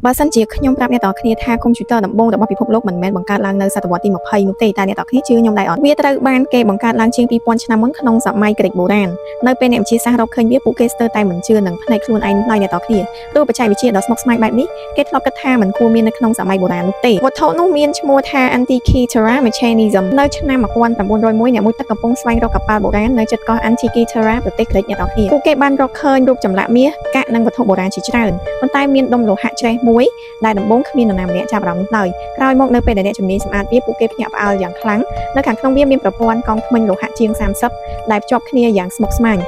បើសិនជាខ្ញុំប្រាប់អ្នកទាំងគ្នាថាកុំព្យូទ័រដំបូងរបស់ពិភពលោកមិនមែនបង្កើតឡើងនៅសតវត្សទី20នោះទេតែអ្នកទាំងគ្នាជឿខ្ញុំដែរអត់វាត្រូវបានគេបង្កើតឡើងជាង2000ឆ្នាំមុនក្នុងសម័យក្រិកបុរាណនៅពេលអ្នកវិទ្យាសាស្ត្ររកឃើញវាពួកគេស្ទើរតែមិនជឿនឹងផ្នែកខ្លួនឯងឡើយអ្នកទាំងគ្នាព្រោះបច្ចេកវិទ្យាដ៏ស្មុគស្មាញបែបនេះគេធ្លាប់គិតថាមិនគួរមាននៅក្នុងសម័យបុរាណនោះទេវត្ថុនោះមានឈ្មោះថា Antikythera mechanism នៅឆ្នាំ1901អ្នកមួយទឹកកំពុងស្វែងរកកប៉ាល់បុរាណនៅជិតកោះ Antikythera ប្រទេសក្រិកអ្នកទាំងគ្នាពួកគេបានរកឃើញរូបចម្លាក់មាសកាក់និងវត្ថុបុរាណជាច្រើនប៉ុន្តែមានដុំលោហៈច្រេះមួយដែលដំបូងគ្មាននរណាម្នាក់ចាប់អារម្មណ៍ឡើយក្រោយមកនៅពេលដែលអ្នកជំនាញសម្អាតវាពួកគេភ្ញាក់ផ្អើលយ៉ាងខ្លាំងនៅខាងក្នុងវាមានប្រព័ន្ធកង់ធ្មេញលោហៈជាង30ដែលភ្ជាប់គ្នាយ៉ាងស្មុគស្មាញ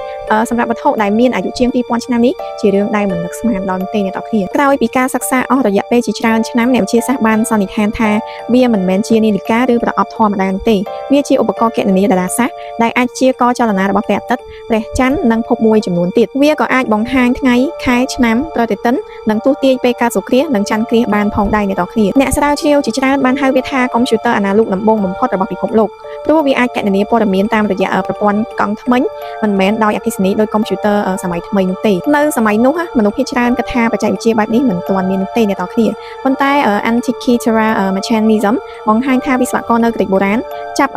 សម្រាប់វត្ថុដែលមានអាយុជាង2000ឆ្នាំនេះជារឿងដែលមិននឹកស្មានដល់ទេអ្នកទាំងគ្នាក្រោយពីការសិក្សាអស់រយៈពេលជាច្រើនឆ្នាំអ្នកវិទ្យាសាស្ត្របានសន្និដ្ឋានថាវាមិនមែនជានាឡិកាឬប្រអប់ធម្មតានោះទេវាជាឧបករណ៍គណនាតារាសាស្ត្រដែលអាចជាកចលនារបស់ព្រះអាទិត្យព្រះច័ន្ទនិងភពមួយចំនួនទៀតវាក៏អាចបង្ហាញថ្ងៃខែឆ្នាំប្រតិទិននិងទស្សន៍ទាយពេលកើតសូរ្យគ្រាសនិងច័ន្ទគ្រាសបានផងដែរអ្នកទាំងគ្នាអ្នកស្រាវជ្រាវជាច្រើនបានហៅវាថាកុំព្យូទ័រអាណាឡុកដំបូងបំផុតរបស់ពិភពលោកព្រោះវាអាចគណនាព័ត៌មានតាមរយៈប្រព័ន្ធកង់ធ្មេញមិនមែនដោយអគ្គិសនីដោយកុំព្យូទ័រសម័យថ្មីនោះទេនៅសម័យនោះមនុស្សភាគច្រើនគិតថាបច្ចេកវិទ្យាបែបនេះមិនទាន់មាននោះទេអ្នកទាំងគ្នាប៉ុន្តែ Antikythera mechanism បង្ហាញថាវិស្វករនៅក្រិកបុរាណចាប់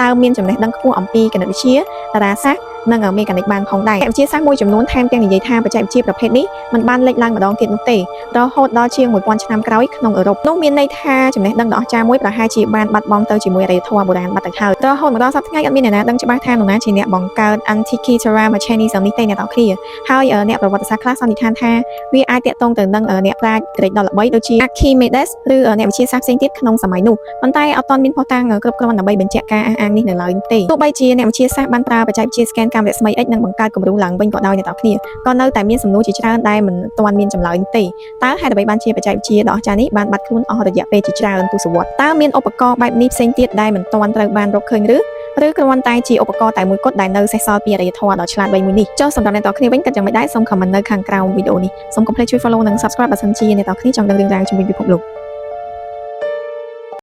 ដើមមានចំណេះដឹងខ្ពស់អំពីគណិតវិទ្យាតារាសាស្ត្រនិងមេកានិកបានផងដែរអ្នកវិទ្យាសាស្ត្រមួយចំនួនថែមទាំងនិយាយថាបច្ចេកវិទ្យាប្រភេទនេះមិនបានលេចឡើងម្ដងទៀតនោះទេរហូតដល់ជាង1000ឆ្នាំក្រោយក្នុងអឺរ៉ុបនោះមានន័យថាចំណេះដឹងដ៏អស្ចារ្យមួយប្រហែលជាបានបាត់បង់ទៅជាមួយអរិយធម៌បុរាណបាត់ទៅហើយរហូតមកដល់សប្តាហ៍ថ្ងៃអត់មានអ្នកណាដឹងច្បាស់ថានរណាជាអ្នកបង្កើត Antikythera mechanism នេះទេអ្នកទាំងគ្នាហើយអ្នកប្រវត្តិសាស្ត្រខ្លះសន្និដ្ឋានថាវាអាចតាក់ទងទៅនឹងអ្នកប្រាជ្ញក្រិកដ៏ល្បីដូចជា Archimedes ឬអ្នកវិទ្យាសាស្ត្រផ្សេងទៀតក្នុងសម័យនោះប៉ុន្តែអត់ទាន់មានភស្តុតាងគ្រប់គ្រាន់ដើម្បីបញ្ជាក់ការអះអាងនេះនៅឡើយទេទោះបីជាអ្នកវិទ្យាសាស្ត្របានប្រើបច្ចេកវិទ្យាស្កេនកាំរស្មី X និងបង្កើតគំរូឡើងវិញក៏ដោយអ្នកទាំងគ្នាក៏នៅតែមានសំណួរជាច្រើនដែលមិនទាន់មានចម្លើយទេតើហេតុអ្វីបានជាបច្ចេកវិទ្យាដ៏អស្ចារ្យនេះបានបាត់ខ្លួនអស់រយៈពេលជាច្រើនទសវត្សរ៍តើមានឧបករណ៍បែបនេះផ្សេងទៀតដែលមិនទាន់ត្រូវបានរកឃើញឬគ្រាន់តែជាឧបករណ៍តែមួយគត់ដែលនៅសេសសល់ពីអរិយធម៌ដ៏ឆ្លាតវៃមួយនេះចុះសម្រាប់អ្នកទាំងគ្នាវិញគិតយ៉ាងម៉េចដែរសូម comment នៅខាងក្រោមវីដេអូនេះសូមកុំភ្លេចជួយ follow និង subscribe បើសិនជាអ្នកទាំងគ្នាចង់ដឹងរឿងរ៉ាវជុំវិញពិភពលោក